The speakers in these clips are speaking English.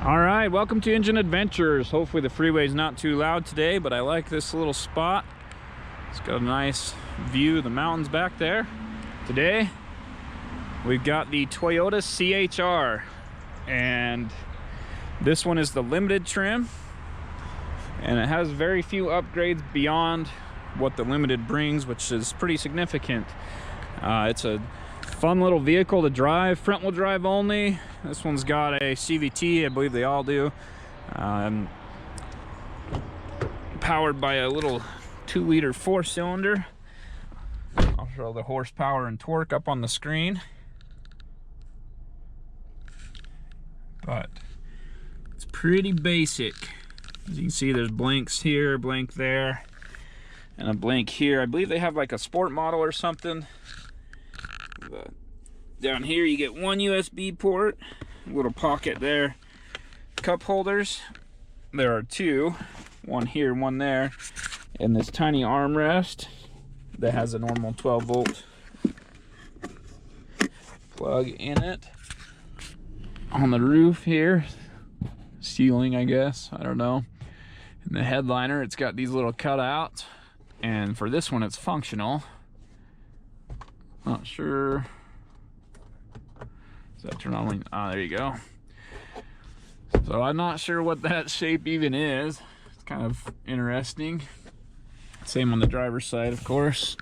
All right, welcome to Engine Adventures. Hopefully the freeway's not too loud today, but I like this little spot. It's got a nice view of the mountains back there. Today, we've got the Toyota CHR, and this one is the limited trim, and it has very few upgrades beyond what the limited brings, which is pretty significant. It's a fun little vehicle to drive, front wheel drive only. This one's got a CVT, I believe they all do. Powered by a little 2-liter 4-cylinder. I'll show the horsepower and torque up on the screen. But it's pretty basic. As you can see, there's blanks here, blank there, and a blank here. I believe they have like a sport model or something. But down here you get one USB port, a little pocket there, cup holders. There are two, one here, one there, and this tiny armrest that has a normal 12-volt plug in it. On the roof here, ceiling I guess, I don't know. And the headliner, it's got these little cutouts, and for this one it's functional. Not sure. Does that turn on? Ah, there you go. So I'm not sure what that shape even is. It's kind of interesting. Same on the driver's side, of course.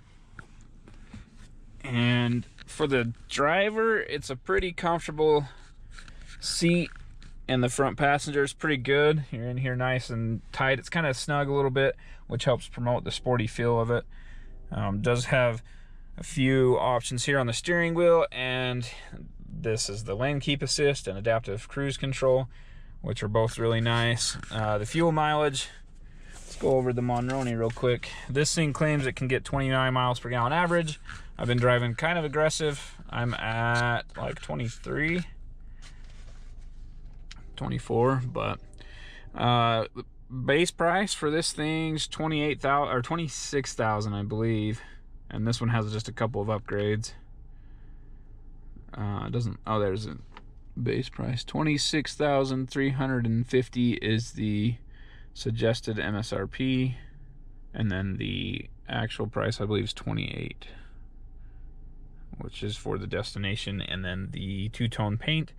And for the driver, it's a pretty comfortable seat, and the front passenger is pretty good. You're in here nice and tight. It's kind of snug a little bit, which helps promote the sporty feel of it. Does have a few options here on the steering wheel, and this is the lane keep assist and adaptive cruise control, which are both really nice. The fuel mileage, let's go over the Monroney real quick. This thing claims it can get 29 miles per gallon average. I've been driving kind of aggressive. I'm at like 23, 24, but the base price for this thing's 28,000 or 26,000, I believe. And this one has just a couple of upgrades. It doesn't, oh, there's a base price. 26,350 is the suggested MSRP. And then the actual price, I believe, is 28, which is for the destination, and then the two-tone paint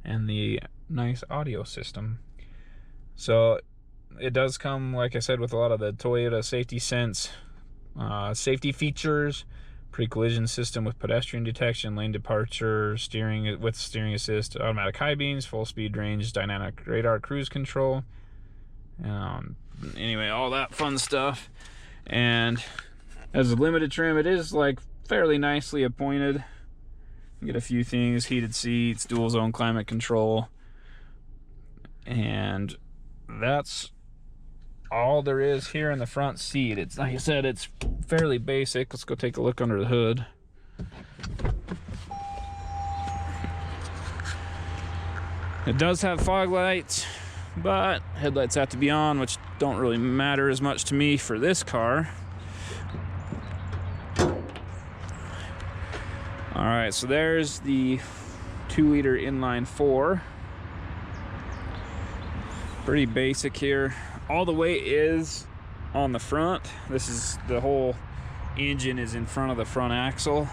and the nice audio system. So it does come, like I said, with a lot of the Toyota Safety Sense safety features, pre-collision system with pedestrian detection, lane departure, steering with steering assist, automatic high beams, full speed range, dynamic radar cruise control. Anyway, all that fun stuff. And as a limited trim, it is like fairly nicely appointed. You get a few things: heated seats, dual zone climate control, and that's all there is here in the front seat. It's, like I said, it's fairly basic. Let's go take a look under the hood. It does have fog lights, but headlights have to be on, which don't really matter as much to me for this car. All right, so there's the 2-liter inline 4. Pretty basic here. All the weight is on the front. This is, the whole engine is in front of the front axle.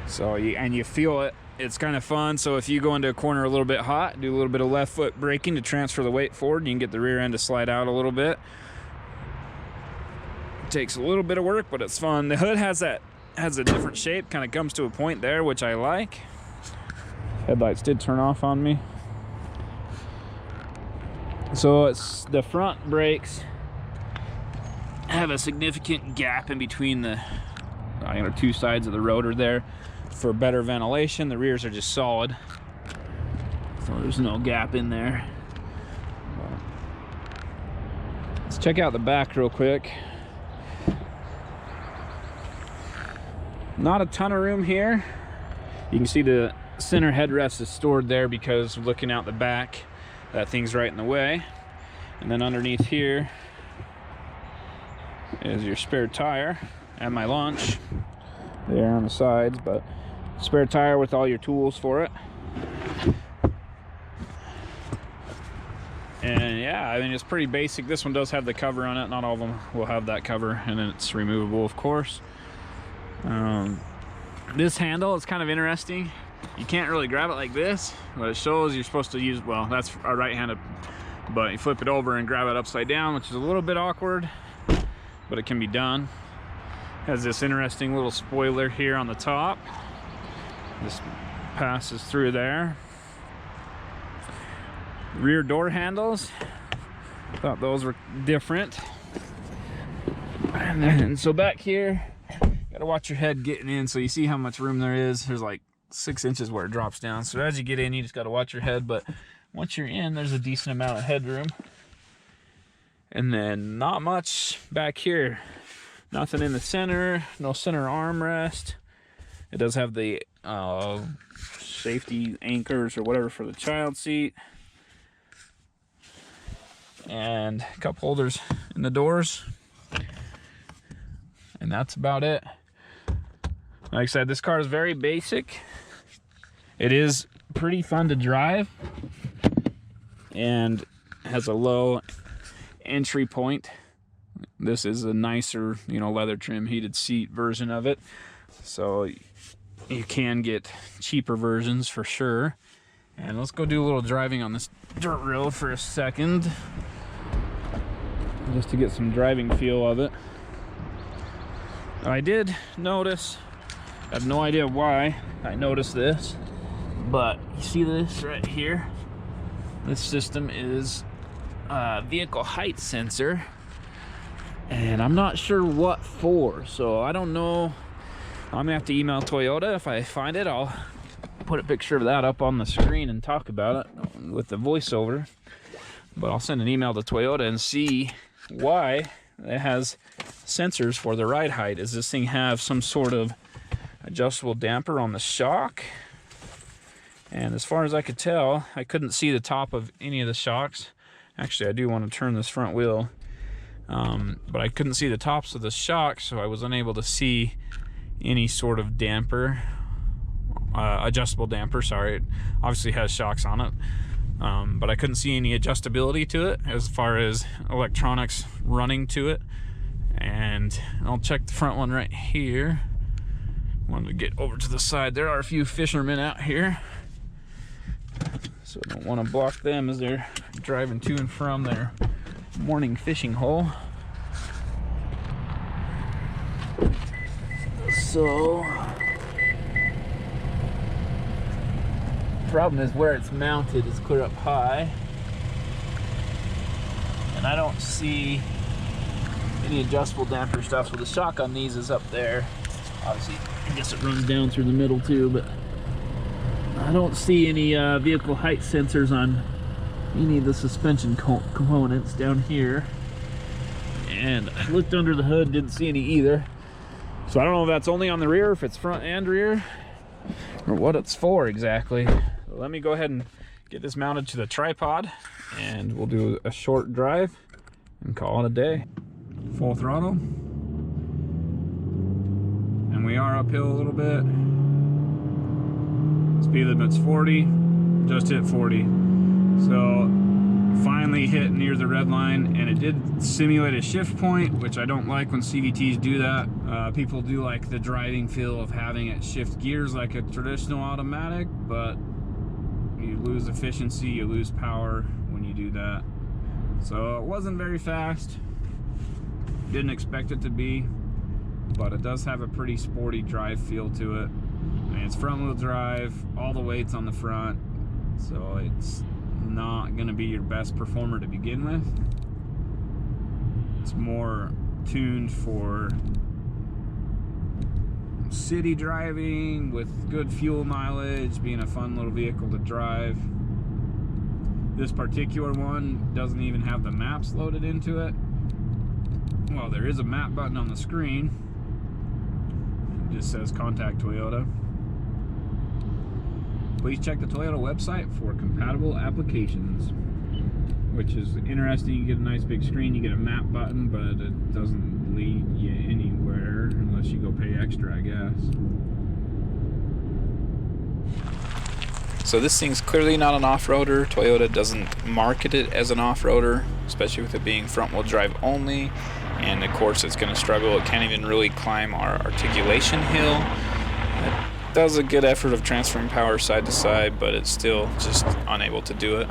So you feel it. It's kind of fun. So if you go into a corner a little bit hot, do a little bit of left foot braking to transfer the weight forward, you can get the rear end to slide out a little bit. It takes a little bit of work, but it's fun. The hood has a different shape, kind of comes to a point there, which I like. Headlights did turn off on me. So it's, the front brakes have a significant gap in between the two sides of the rotor there for better ventilation. The rears are just solid, so there's no gap in there. Let's check out the back real quick. Not a ton of room here. You can see the center headrest is stored there because looking out the back, that thing's right in the way. And then underneath here is your spare tire and my lunch there on the sides, but spare tire with all your tools for it. And yeah, I mean, it's pretty basic. This one does have the cover on it. Not all of them will have that cover, and then it's removable, of course. This handle is kind of interesting. You can't really grab it like this, but it shows you're supposed to use, well, that's a right-handed, but you flip it over and grab it upside down, which is a little bit awkward, but it can be done. Has this interesting little spoiler here on the top. This passes through there. Rear door handles, thought those were different. And then, so back here, gotta watch your head getting in, so you see how much room there is. There's like 6 inches where it drops down, so as you get in, you just gotta watch your head, but once you're in, there's a decent amount of headroom. And then not much back here. Nothing in the center, no center armrest. It does have the safety anchors or whatever for the child seat. And cup holders in the doors. And that's about it. Like I said, this car is very basic. It is pretty fun to drive and has a low entry point. This is a nicer, you know, leather trim heated seat version of it. So you can get cheaper versions for sure. And let's go do a little driving on this dirt road for a second, just to get some driving feel of it. I did notice, I have no idea why I noticed this, but you see this right here? This system is a vehicle height sensor, and I'm not sure what for, so I don't know. I'm gonna have to email Toyota. If I find it, I'll put a picture of that up on the screen and talk about it with the voiceover. But I'll send an email to Toyota and see why it has sensors for the ride height. Does this thing have some sort of adjustable damper on the shock? And as far as I could tell, I couldn't see the top of any of the shocks. Actually, I do want to turn this front wheel, but I couldn't see the tops of the shocks, so I was unable to see any sort of damper, adjustable damper, sorry. It obviously has shocks on it, but I couldn't see any adjustability to it as far as electronics running to it. And I'll check the front one right here. Wanted to get over to the side. There are a few fishermen out here, so I don't want to block them as they're driving to and from their morning fishing hole. So, problem is where it's mounted is clear up high, and I don't see any adjustable damper stuff. So the shock on these is up there. Obviously, I guess it runs down through the middle too, but I don't see any vehicle height sensors on any of the suspension components down here. And I looked under the hood, didn't see any either. So I don't know if that's only on the rear, if it's front and rear, or what it's for exactly. So let me go ahead and get this mounted to the tripod, and we'll do a short drive and call it a day. Full throttle. And we are uphill a little bit. Speed limit's 40, just hit 40. So finally hit near the red line, and it did simulate a shift point, which I don't like when CVTs do that. People do like the driving feel of having it shift gears like a traditional automatic, but you lose efficiency, you lose power when you do that. So it wasn't very fast. Didn't expect it to be, but it does have a pretty sporty drive feel to it. I mean, it's front wheel drive, all the weight's on the front, so it's not gonna be your best performer to begin with. It's more tuned for city driving with good fuel mileage, being a fun little vehicle to drive. This particular one doesn't even have the maps loaded into it. Well, there is a map button on the screen. It just says contact Toyota. Please check the Toyota website for compatible applications, which is interesting. You get a nice big screen, you get a map button, but it doesn't lead you anywhere unless you go pay extra, I guess. So this thing's clearly not an off-roader. Toyota doesn't market it as an off-roader, especially with it being front-wheel drive only. And of course it's going to struggle. It can't even really climb our articulation hill. It does a good effort of transferring power side to side, but it's still just unable to do it.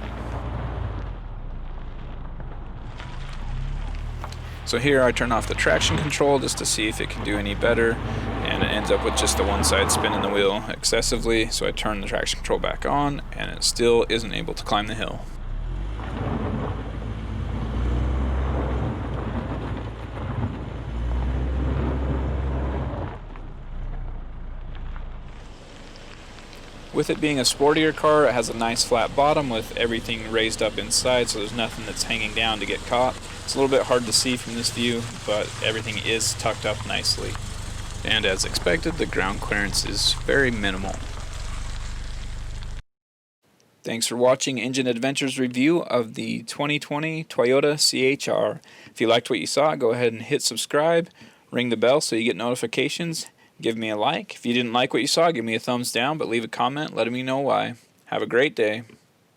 So here I turn off the traction control just to see if it can do any better, and it ends up with just the one side spinning the wheel excessively. So I turn the traction control back on and it still isn't able to climb the hill. With it being a sportier car, it has a nice flat bottom with everything raised up inside, so there's nothing that's hanging down to get caught. It's a little bit hard to see from this view, but everything is tucked up nicely. And as expected, the ground clearance is very minimal. Thanks for watching Engine Adventures review of the 2020 Toyota CHR. If you liked what you saw, go ahead and hit subscribe, ring the bell so you get notifications. Give me a like. If you didn't like what you saw, give me a thumbs down, but leave a comment letting me know why. Have a great day.